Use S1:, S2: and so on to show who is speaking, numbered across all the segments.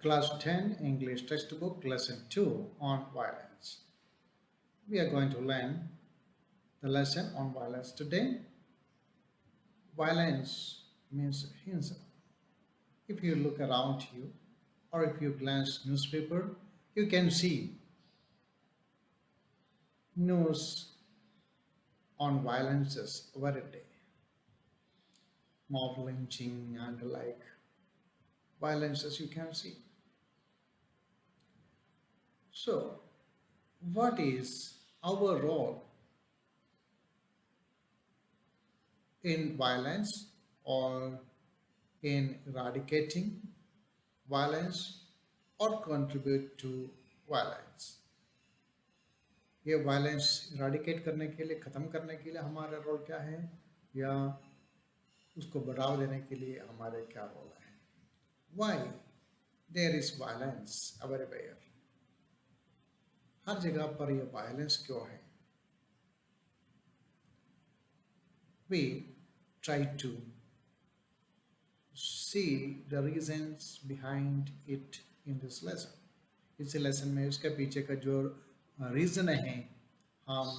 S1: Class 10 English textbook lesson 2 on violence. We are going to learn the lesson on violence today. Violence means hinsa. If you look around you or if you glance newspaper, you can see news on violences every day. Mob lynching and like violences you can see. So, what is our role in violence or in eradicating violence or contribute to violence? ये violence eradicate करने के लिए ख़त्म करने के लिए हमारा role क्या है या उसको बढ़ावा देने के लिए हमारे क्या रोल है? Why there is violence everywhere? हर जगह पर ये वायलेंस क्यों है? We try to see the reasons behind it in this lesson. इस लेसन में उसके पीछे का जो रीज़न है हम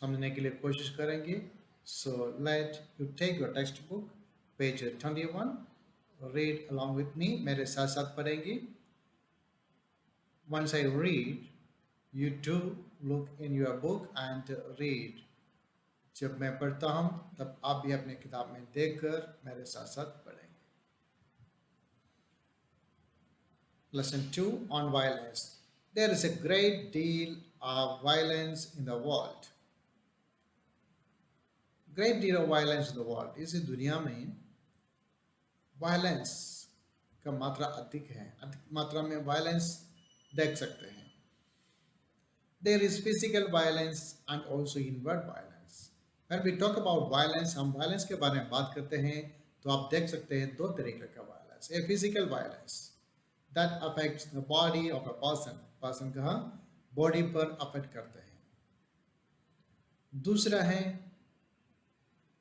S1: समझने के लिए कोशिश करेंगे. So let you take your textbook, page 21, read along with me. मेरे साथ साथ पढ़ेंगे. Once I read, you do look in your book and read. जब मैं पढ़ता हूँ तब आप भी अपने किताब में देखकर मेरे साथ साथ पढ़ेंगे. Lesson 2 on violence. There is a great deal of violence in the world. Great deal of violence in the world. इस दुनिया में वायलेंस का मात्रा अधिक है. अधिक मात्रा में वायलेंस देख सकते हैं. There is physical violence and also inward violence. When we talk about violence, हम वायलेंस के बारे में बात करते हैं तो आप देख सकते हैं दो तरीके का violence. A physical violence that affects the body of a person. Person का बॉडी पर अफेक्ट करते हैं. दूसरा है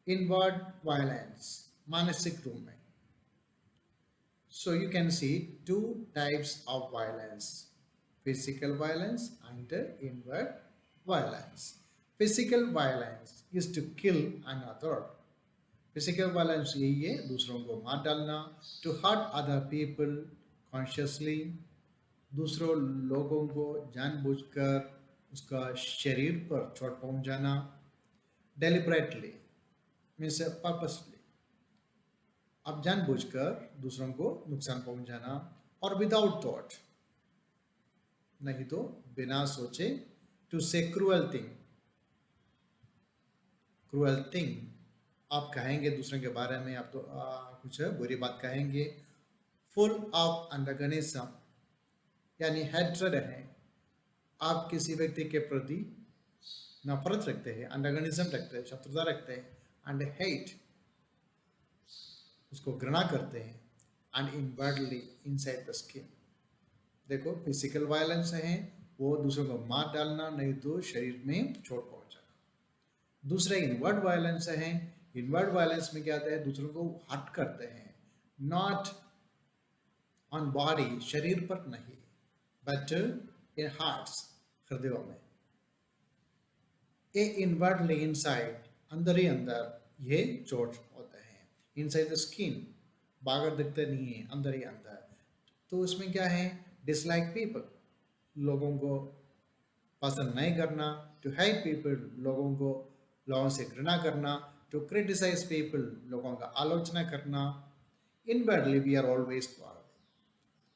S1: इनवर्ड वायलेंस, मानसिक रूप में. So you can see two types of violence: physical violence and inward violence. Physical violence is to kill another. Physical violence यही है दूसरों को मार डालना. To hurt other people consciously. दूसरों लोगों को जानबूझकर उसका शरीर पर चोट पहुंचाना. Deliberately means purposely. अब जानबूझकर दूसरों को नुकसान पहुंचाना. और विदाउट थॉट, नहीं तो बिना सोचे. टू से क्रूअल थिंग. क्रूअल थिंग आप कहेंगे दूसरों के बारे में, आप तो कुछ बुरी बात कहेंगे. फुल ऑफ एंटागोनिज्म यानी हेट्रेड है. आप किसी व्यक्ति के प्रति नफरत रखते हैं, एंटागोनिज्म रखते हैं, शत्रुता रखते हैं. एंड हेट, उसको घृणा करते हैं. And inwardly, inside the skin. देखो फिजिकल वायलेंस है वो दूसरों को मार डालना, नहीं तो शरीर में चोट पहुंचाना. दूसरा इनवर्ड वायलेंस है. इनवर्ड वायलेंस में क्या आता है, दूसरों को हर्ट करते हैं. नॉट ऑन बॉडी, शरीर पर नहीं, बट इन हार्ट्स, हृदयों में. ए इनवर्डली, इनसाइड, अंदर ही अंदर ये चोट होते हैं. इनसाइड द स्किन, बाहर दिखते नहीं है, अंदर ही अंदर. तो उसमें क्या है, डिसलाइक पीपल, लोगों को पसंद नहीं करना. टू हेट पीपल, लोगों से घृणा करना. टू क्रिटिसाइज पीपल, लोगों का आलोचना करना. Inwardly we are always quarrel.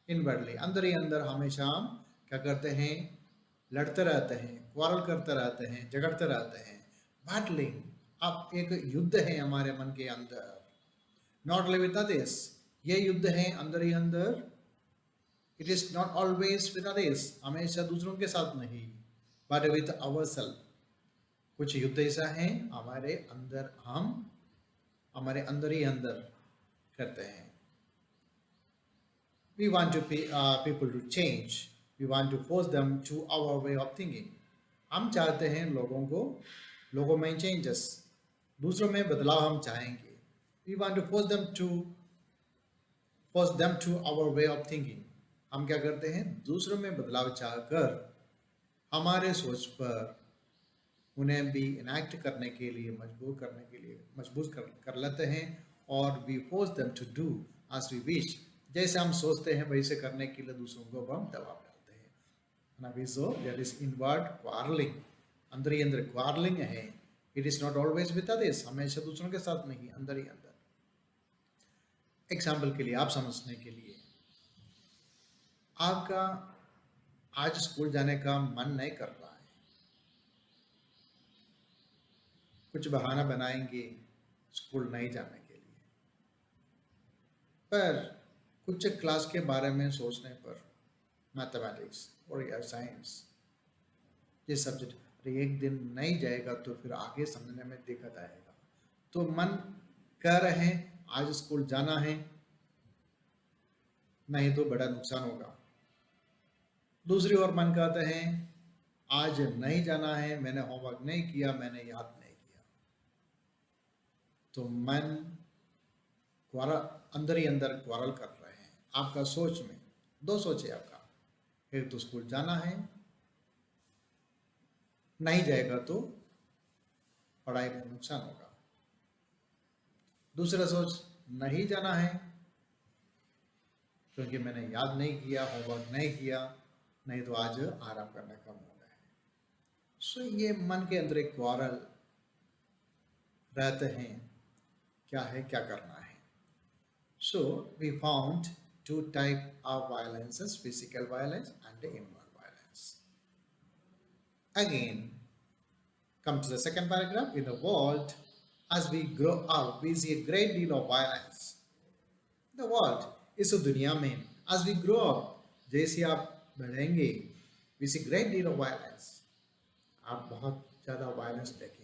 S1: Inwardly, अंदर ही अंदर हमेशा हम क्या करते हैं, लड़ते रहते हैं, क्वारल करते रहते हैं, झगड़ते रहते हैं. बैटलिंग, अब एक युद्ध है हमारे मन के अंदर. नॉट लिव विद अदर्स, ये युद्ध है अंदर ही अंदर. It is not always with others, हमेशा दूसरों के साथ नहीं, बट विद अवरसेल्फ. कुछ युद्ध ऐसा है हमारे अंदर, हम हमारे अंदर ही अंदर करते हैं. We want people to change. We want to force them to our way of thinking. हम चाहते हैं लोगों में changes, दूसरों में बदलाव हम चाहेंगे. We want to force them to push them to our way of thinking. हम क्या करते हैं, दूसरों में बदलाव चाहकर हमारे सोच पर उन्हें भी इनैक्ट करने के लिए मजबूर कर लेते हैं, और we force them to do as we wish. जैसे हम सोचते हैं वैसे करने के लिए दूसरों को हम दबाव डालते हैं। ना भी so there is inward quarrelling, अंदर ही अंदर क्वारलिंग है। It is not always with others, हमेशा दूसरों के साथ नहीं, अंदर ही अंदर। एग्जाम्पल के लिए, आप समझने के लिए, आपका आज स्कूल जाने का मन नहीं कर रहा है, कुछ बहाना बनाएंगे स्कूल नहीं जाने के लिए, पर कुछ क्लास के बारे में सोचने पर, मैथमेटिक्स और या साइंस, ये सब्जेक्ट, अरे एक दिन नहीं जाएगा तो फिर आगे समझने में दिक्कत आएगा, तो मन कह रहे हैं आज स्कूल जाना है, नहीं तो बड़ा नुकसान होगा। दूसरी ओर मन कहते हैं आज नहीं जाना है, मैंने होमवर्क नहीं किया, मैंने याद नहीं किया, तो मन अंदर ही अंदर क्वारल कर रहे हैं। आपका सोच में दो सोच है आपका, एक तो स्कूल जाना है, नहीं जाएगा तो पढ़ाई में नुकसान होगा। दूसरा सोच, नहीं जाना है क्योंकि मैंने याद नहीं किया, होमवर्क नहीं किया, नहीं तो आज आराम करने का मूड है। सो ये मन के अंदर एक क्वारल रहते हैं, क्या है, क्या करना है। So we found two type of violences, physical violence and inward violence. Again, come to the second paragraph. In the world, as we grow up, we see a great deal of violence. The world, इस दुनिया में, as we grow up, जैसे आप बढ़ेंगे, we see great deal of violence. आप बहुत ज़्यादा violence देखेंगे।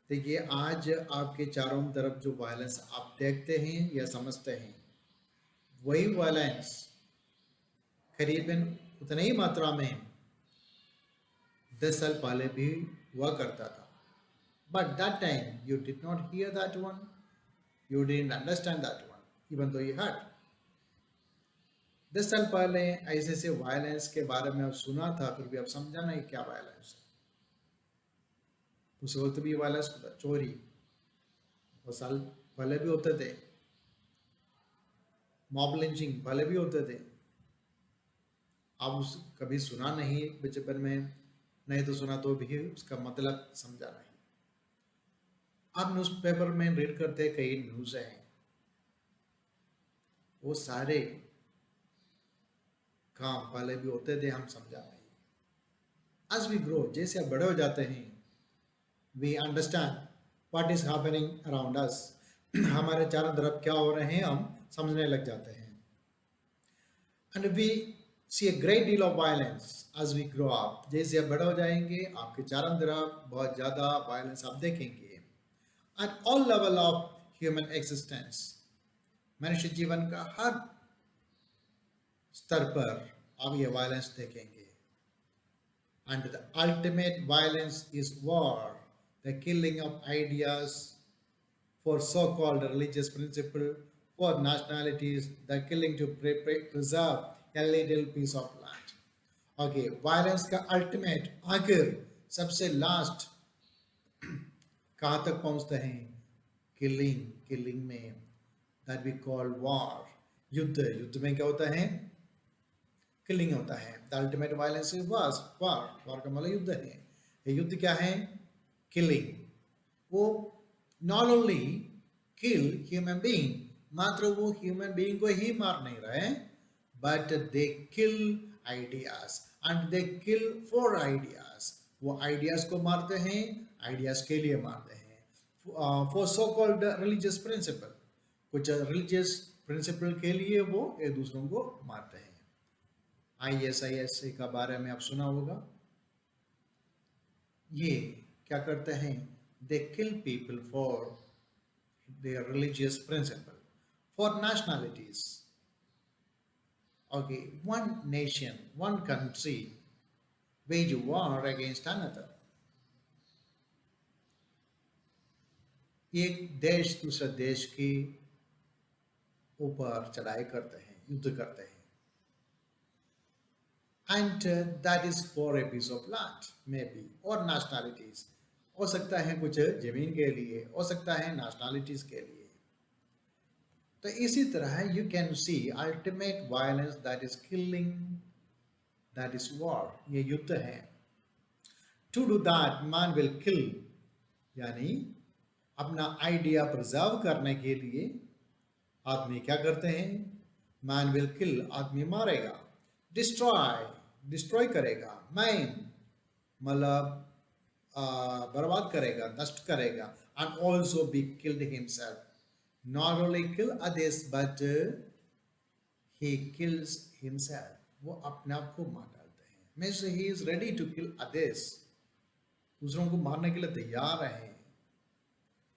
S1: देखिए, आज आपके चारों तरफ जो वायलेंस आप देखते हैं या समझते हैं, वही वायलेंस करीबन उतनी ही मात्रा में 10 साल पहले भी हुआ करता था। But that time you did not hear that one, you didn't understand that one, even though you heard. 10 साल पहले ऐसे से वायलेंस के बारे में आप सुना था, फिर भी आप समझा नहीं क्या वायलेंस है। उस वक्त भी वायलेंस होता, चोरी बहुत साल पहले भी होते थे, मॉब लिंचिंग पहले भी होते थे। आप उस कभी सुना नहीं बचपन में, नहीं तो सुना तो भी उसका मतलब समझा नहीं। आप न्यूज़पेपर में रीड करते कई न्यूज़ हैं, वो सारे काम पहले भी होते थे, हम समझा नहीं। As we grow, जैसे आप बड़े हो जाते हैं, we understand what is happening around us. हमारे चारों तरफ क्या हो रहे हैं हम समझने लग जाते हैं। And we see a great deal of violence as we grow up. जैसे आप बड़े हो जाएंगे, आपके चारों तरफ बहुत ज़्यादा वायलेंस आप देखेंगे। At all level of human existence, मनुष्य जीवन का हर स्तर पर आप ये वायलेंस देखेंगे। And the ultimate violence is war, the killing of ideas for so-called religious principle, for nationalities, the killing to preserve a little piece of land. Okay, violence का ultimate, आखिर सबसे लास्ट कहाँ तक पहुँचते हैं? किलिंग में, that we call war, युद्ध में क्या होता है? किलिंग होता है। द अल्टीमेट वायलेंस इज वार का मतलब युद्ध है। ये युद्ध क्या है? किलिंग। वो not only kill human being, मात्र वो ह्यूमन बीइंग को ही मार नहीं रहे, but they kill ideas and they kill for ideas. वो आइडियाज को मारते हैं, आइडियाज के लिए मारते हैं। For so called religious principle, कुछ रिलीजियस प्रिंसिपल के लिए वो एक दूसरों को मारते हैं। ISIS का बारे में आप सुना होगा। ये क्या करते हैं? They kill people for their religious principle, for nationalities. Okay, one nation, one country wage war against another. एक देश दूसरे देश की ऊपर चढ़ाई करते हैं, युद्ध करते हैं. And that is for a piece of land, maybe, or nationalities. हो सकता है कुछ जमीन के लिए, हो सकता है nationalities के लिए. तो इसी तरह you can see ultimate violence, that is killing, that is war. ये युद्ध है. To do that, man will kill, यानी अपना आइडिया प्रिजर्व करने के लिए आदमी क्या करते हैं? मैन विल किल, आदमी मारेगा. डिस्ट्रॉय, डिस्ट्रॉय करेगा. मैन मतलब बर्बाद करेगा, नष्ट करेगा. And also be killed himself. Not only kill others but he kills himself. वो अपने आप को मार डालते हैं. Means he is ready to kill others. दूसरों को मारने के लिए तैयार है.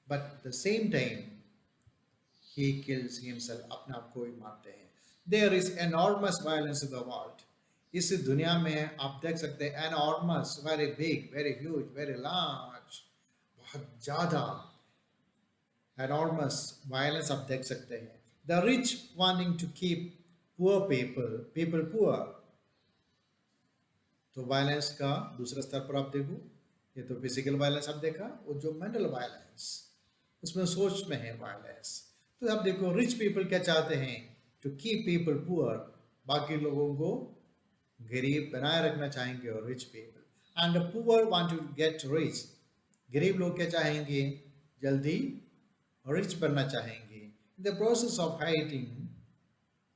S1: But the same time he kills himself, अपने आप को ही मारते हैं. There is enormous violence in the world. इस दुनिया में आप देख सकते हैं enormous, very big, very huge, very large, बहुत ज़्यादा enormous violence आप देख सकते हैं. The rich wanting to keep poor people poor. तो वायलेंस का दूसरा स्तर पर आप देखो, ये तो फिजिकल वायलेंस आप देखा, और जो मेंटल वायलेंस, उसमें सोच में है वायलेंस. तो आप देखो रिच पीपल क्या चाहते हैं? टू कीप पीपल पुअर, बाकी लोगों को गरीब बनाए रखना चाहेंगे. और rich people and poor want to get rich, गरीब लोग क्या चाहेंगे? जल्दी रिच बनना चाहेंगे. The process of hating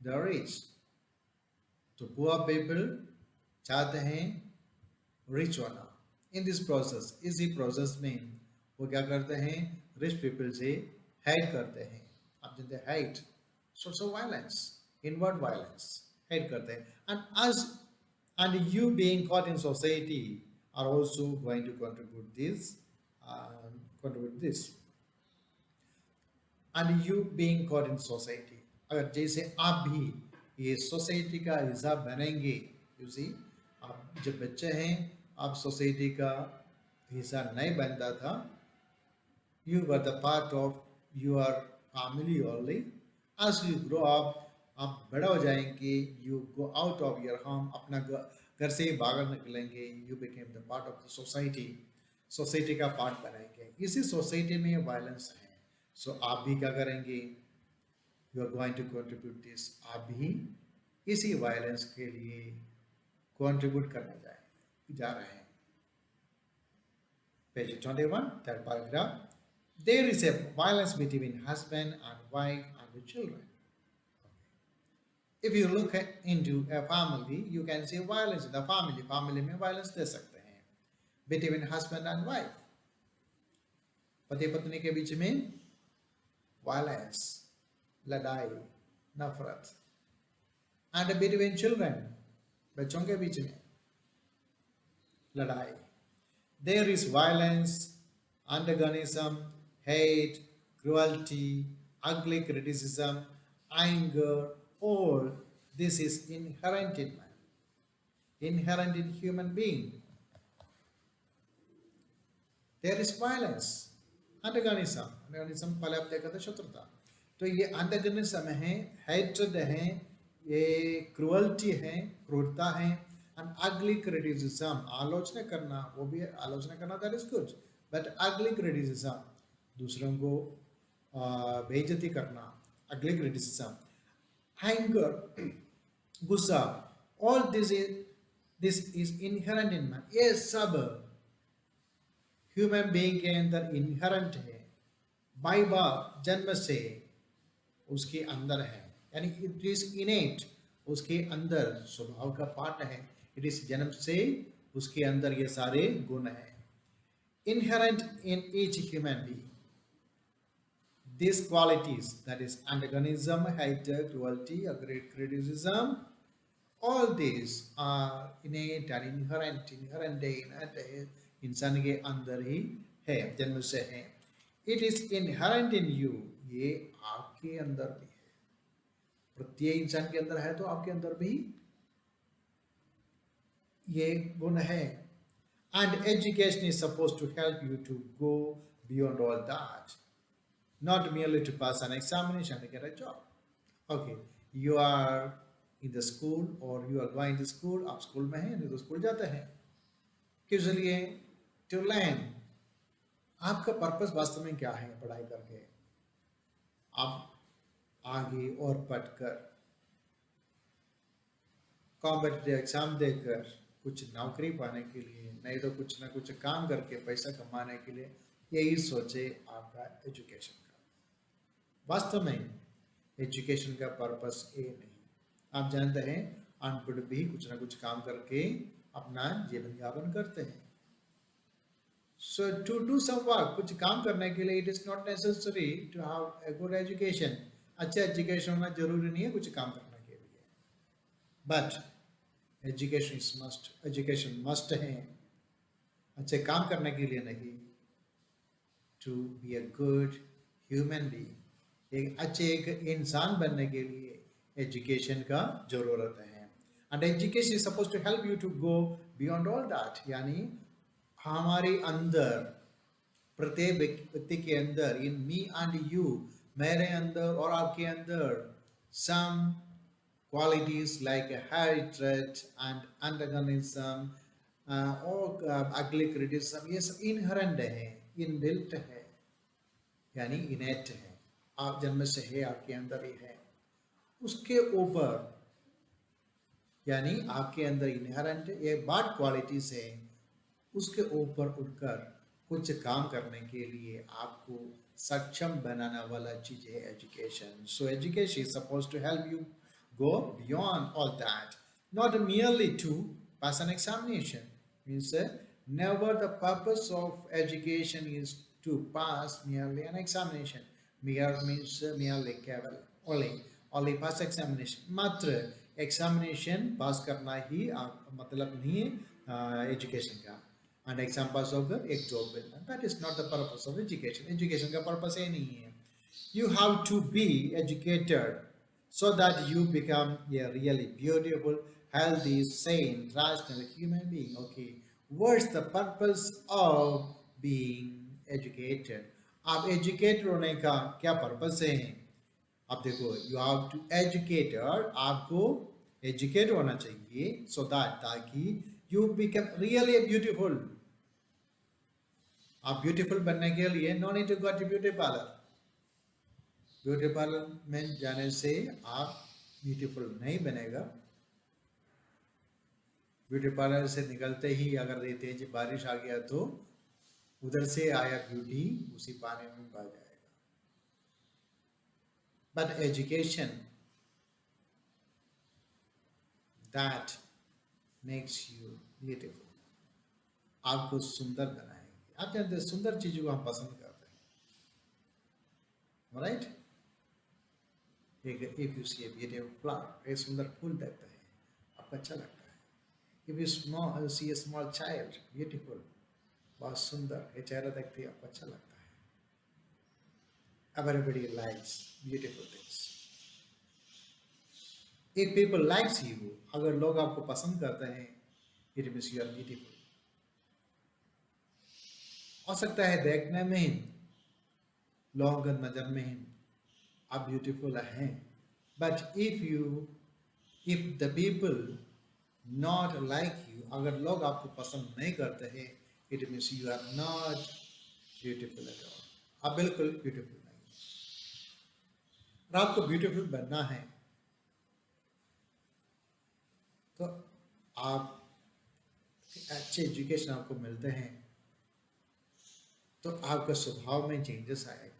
S1: the rich. तो पुअर पीपल चाहते हैं रिच होना. इन दिस प्रोसेस, इसी प्रोसेस में वो क्या करते हैं? रिच पीपल से हाइड करते हैं. आप जानते हैं hate, source of violence, inward violence, hide करते हैं. And you being caught in society are also going to contribute this. And you being caught in society, अगर जैसे आप भी ये सोसाइटी का हिस्सा बनेंगे. यू सी, आप जब बच्चे हैं, आप सोसाइटी का हिस्सा नहीं बनता था. You were the part of your family only. As you grow up, आप बड़ा हो जाएंगे. You go out of your home, अपना घर से ही बाहर निकलेंगे. You became the part of the society. Society का पार्ट बनाएंगे. इसी सोसाइटी में वायलेंस है. सो आप भी क्या करेंगे? You are going to contribute this. आप भी इसी वायलेंस के लिए कंट्रीब्यूट करने जा रहे हैं. Page 21, third paragraph. There is a violence between husband and wife and the children. If you look into a family, you can see violence in the family. Family में violence दे सकते हैं. Between husband and wife. पति पत्नी के बीच में violence, लड़ाई, नफरत. And between children, बच्चों के बीच में लड़ाई. There is violence, antagonism, hate, cruelty, ugly criticism, anger. All this is inherent in man, inherent in human being. There is violence, antagonism. Antagonism पहले आप देखा था शत्रुता. तो ये antagonism है, hatred है, ये cruelty है, क्रूरता है, and ugly criticism, आलोचना करना. वो भी आलोचना करना, that is good. But ugly criticism, दूसरों को बेइज्जती करना, ugly criticism, anger, गुस्सा, all this is inherent in man. ये सब ह्यूमन बीइंग के अंदर इनहेरेंट है. बाय बर्थ, जन्म से उसके अंदर है. यानी इट इज इनेट, उसके अंदर स्वभाव का पार्ट है. इट इज जन्म से उसके अंदर ये सारे गुण हैं. Inherent in each human being. These qualities, that is antagonism, hatred, cruelty, ugly criticism, all these are innate and inherent इंसान के अंदर ही है, जन्म से है. It is inherent in you, ये आपके अंदर भी है. प्रत्येक इंसान के अंदर है तो आपके अंदर भी ये गुण है. And education is supposed to help you to go beyond all that, not merely to pass an examination and get a job. Okay, you are in the school और you are going to school, आप school में हैं नहीं तो school जाते हैं किस लिए? To learn. आपका पर्पस वास्तव में क्या है पढ़ाई करके? आप आगे और पढ़कर कॉम्पिटिटिव एग्जाम देकर कुछ नौकरी पाने के लिए, नहीं तो कुछ ना कुछ काम करके पैसा कमाने के लिए, यही सोचे आपका एजुकेशन का। वास्तव में एजुकेशन का पर्पस ये नहीं। आप जानते हैं अनपढ़ भी कुछ ना कुछ काम करके अपना जीवन यापन करते हैं। So to do some work, कुछ काम करने के लिए, it is not necessary to have a good education. अच्छा एजुकेशन होना जरूरी नहीं है कुछ काम करने के लिए, but education is must, education must है अच्छे काम करने के लिए नहीं, to be a good human being, एक अच्छे एक इंसान बनने के लिए एजुकेशन का जरूरत है। And education is suppose to help you to go beyond all that, यानी हमारे अंदर, प्रत्येक व्यक्ति के अंदर, इन मी एंड यू, मेरे अंदर और आपके अंदर, some qualities like hatred and antagonism और ugly criticism, ये सब इनहेरेंट है, इनबिल्ट है, यानी इनेट है, आप जन्म से है, आपके अंदर ही है। उसके ऊपर, यानी आपके अंदर इनहेरेंट ये बैड क्वालिटीज है, उसके ऊपर उठकर कुछ काम करने के लिए आपको सक्षम बनाने वाला चीज है education. So education is suppose to help you go beyond all that, not merely to pass an examination. Means never the purpose of education is to pass merely an examination. Mere means merely केवल, only pass examination. मात्र examination pass करना ही मतलब नहीं है education का। and exam pass होकर एक job मिलना, that is not the purpose of education. Education का purpose ये नहीं है। You have to be educated so that you become a really beautiful, healthy, sane, rational human being. Okay, what's the purpose of being educated? आप educated होने का क्या purpose है? आप देखो, you have to educate, आपको educated होना चाहिए so that, ताकि you become really beautiful। आप beautiful बनने के लिए no need to go to beauty parlor। Beauty parlour में जाने से आप ब्यूटीफुल नहीं बनेगा। ब्यूटी पार्लर से निकलते ही अगर तेज बारिश आ गया तो उधर से आया ब्यूटी उसी पानी में बह जाएगा। But education that makes you beautiful, आपको सुंदर बनाएंगे। आप जानते हैं सुंदर चीजों को हम पसंद करते हैं, right? If you see a beautiful flower, एक सुंदर फूल देखते हैं, आपको अच्छा लगता है। If you see a small child beautiful, बहुत सुंदर ये चेहरा देखते ही आपको अच्छा लगता है। Everybody likes beautiful things. If people likes you, अगर लोग आपको पसंद करते हैं, it means you are beautiful. हो सकता है देखने में ही, लोगों की नजर में ही आप ब्यूटीफुल हैं, but if the people not like you, अगर लोग आपको पसंद नहीं करते हैं, it means you are not beautiful at all. आप बिल्कुल ब्यूटीफुल नहीं। और आपको ब्यूटीफुल बनना है तो आप अच्छे एजुकेशन आपको मिलते हैं तो आपका स्वभाव में चेंजेस आएगा।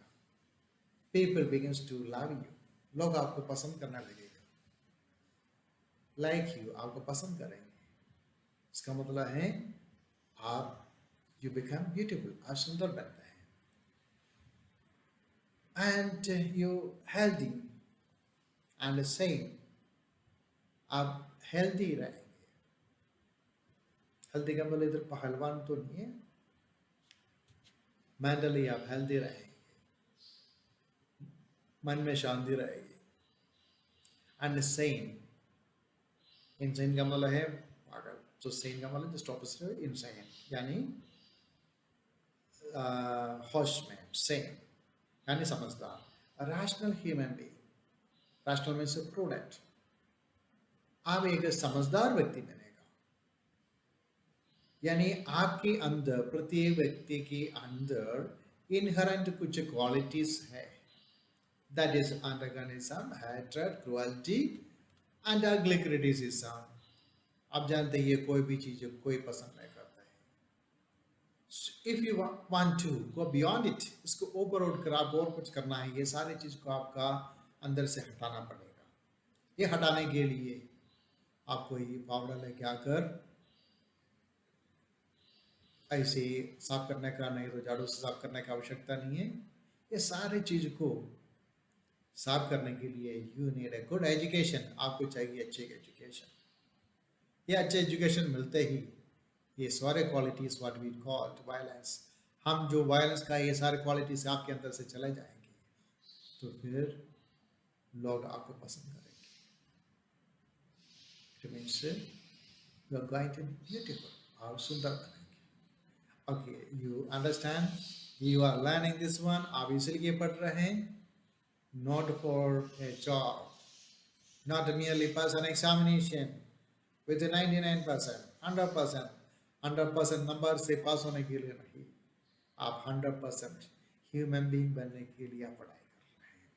S1: People begins to love you, लोग आपको पसंद करना लगेगा। लाइक यू, आपको पसंद करेंगे। इसका मतलब है आप यू बिकम ब्यूटीफुल, आप सुंदर बनते हैं। And you healthy and same, आप हेल्दी रहेंगे। हेल्दी का मतलब इधर पहलवान तो नहीं है, मेंटली आप हेल्दी रहेंगे, मन में शांति रहेगी। एंड सेन, इंसान का मतलब है पागल, तो सेन का मतलब जस्ट ऑपोजिट है इंसान, यानी होश में, सेन यानी समझदार, rational human being. Rational means prudent. आप एक समझदार व्यक्ति बनेगा, यानी आपके अंदर, प्रत्येक व्यक्ति के अंदर इनहेरेंट कुछ क्वालिटीज है। That is antagonism, hatred, cruelty and अगली क्रिटिसिज्म। आप जानते हैं कोई भी चीज कोई पसंद नहीं करता है। If you want to go beyond it, इसको ओवर आउट कर आप और कुछ करना है, ये सारी चीज को आपका अंदर से हटाना पड़ेगा। ये हटाने के लिए आपको ये पाउडर लेके आकर ऐसे साफ करने का नहीं तो झाड़ू से साफ करने की आवश्यकता नहीं है। ये सारी चीज को साफ करने के लिए you need a good education. आपको चाहिए अच्छे एजुकेशन। ये अच्छे एजुकेशन मिलते ही ये सारे qualities what we called violence, हम जो वायलेंस का ये सारे क्वालिटीज आपके अंदर से चले जाएंगे, तो फिर लोग आपको पसंद करेंगे। It means you are going to be beautiful, आप सुंदर बनेंगे। Okay, you understand, you are learning this one. आप इसलिए पढ़ रहे हैं, not for a job, not merely pass an examination with a 99%, 100%, 100% number से पास होने के लिए नहीं, आप 100% ह्यूमन बीइंग बनने के लिए आप पढ़ाई कर रहे हैं।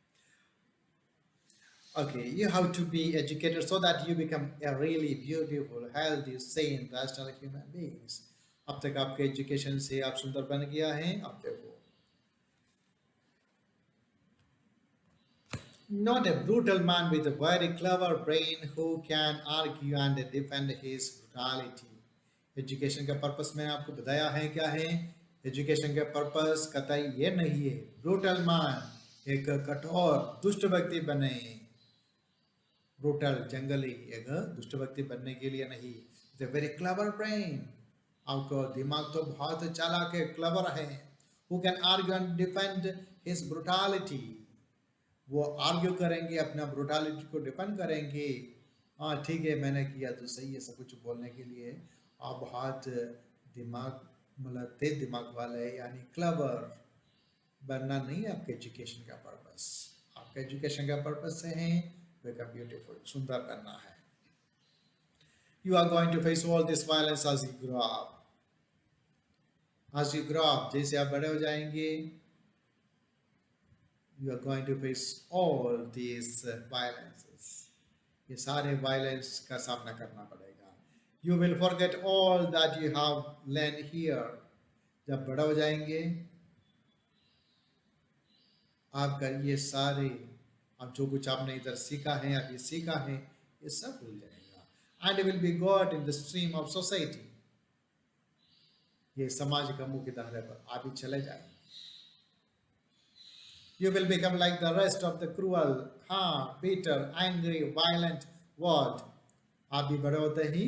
S1: Okay, you have to be educated so that you become a really beautiful, healthy, sane, rational human beings. अब तक आपके एजुकेशन से आप सुंदर बन गया है। अब देखो, not a brutal man with a very clever brain who can argue and defend his brutality. Education का पर्पस मैं आपको बताया है क्या है। एजुकेशन का पर्पस कतई ये नहीं है ब्रूटल मैन, एक कठोर दुष्ट व्यक्ति बने। ब्रूटल जंगली एक दुष्ट व्यक्ति बनने के लिए नहीं। द वेरी क्लेवर ब्रेन, आपको दिमाग तो बहुत चालाक है, क्लेवर है। Who can argue and defend his brutality, वो आर्ग्यू करेंगे, अपना ब्रूटैलिटी को डिफेंड करेंगे। हाँ ठीक है, मैंने किया तो सही है, सब कुछ बोलने के लिए आप बहुत दिमाग मतलब तेज दिमाग वाले, यानी क्लेवर बनना नहीं है आपके एजुकेशन का पर्पस। आपका एजुकेशन का पर्पस है बिकम ब्यूटीफुल, सुंदर बनना है। You are going to face all this violence as you grow up. As you grow up, जैसे आप बड़े हो जाएंगे, you are going to face all these violences. ये सारे violence का सामना करना पड़ेगा। You will forget all that you have learned here. जब बड़ा हो जाएंगे, आपका ये सारे, अब जो कुछ आपने इधर सीखा है, अभी सीखा है, ये सब भूल जाएगा। And will be caught in the stream of society. ये समाज का मुख्य धारा पर आप ही चले जाएंगे। You will become like the rest of the cruel, hard, bitter, angry, violent world. आप भी बड़े होते ही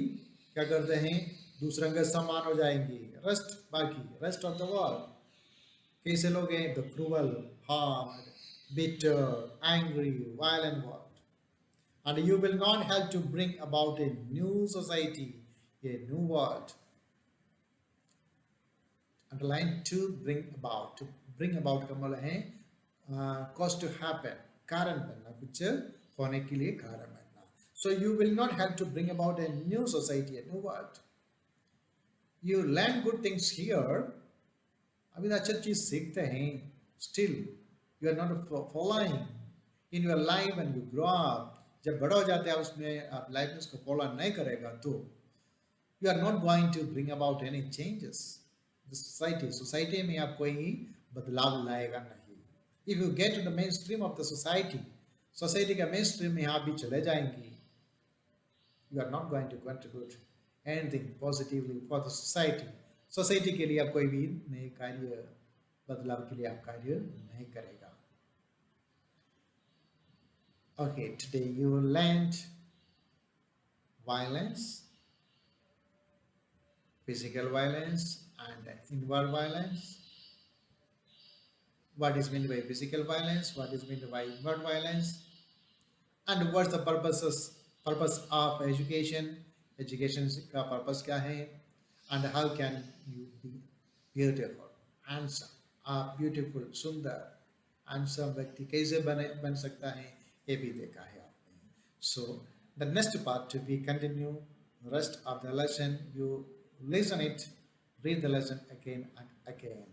S1: क्या करते हैं, दूसरों के समान हो जाएंगे। रेस्ट ऑफ द वर्ल्ड कैसे लोग हैं? The cruel, hard, bitter, angry, violent world. And you will not help to bring about a new society, a new world. Underline to bring about. To bring about का मतलब है cause to happen, कारण बनना, कुछ होने के लिए कारण बनना। So you will not help to bring about a new society, a new world. You learn good things here. अभी अच्छा चीज सीखते हैं, still you are not following in your life when you grow up. जब बड़ा हो जाते हैं उसमें आप लाइफ में उसको फॉलो नहीं करेगा तो you are not going to bring about any changes the society में आप कोई बदलाव लाएगा नहीं। If you get to the mainstream of the society का मेन स्ट्रीम में आप भी चले जाएंगे, you are not going to contribute anything positively for the society के लिए आप कोई भी नए कार्य, बदलाव के लिए आप कार्य नहीं करेगा। Okay, today you learned violence, physical violence and inward violence. What is meant by physical violence? What is meant by inward violence? And what's the purpose of education? Education का purpose क्या है? And how can you be beautiful, handsome, beautiful, सुंदर, handsome व्यक्ति कैसे बन सकता है? ये भी देखा है आपने. So the next part we continue rest of the lesson. You listen it, read the lesson again and again.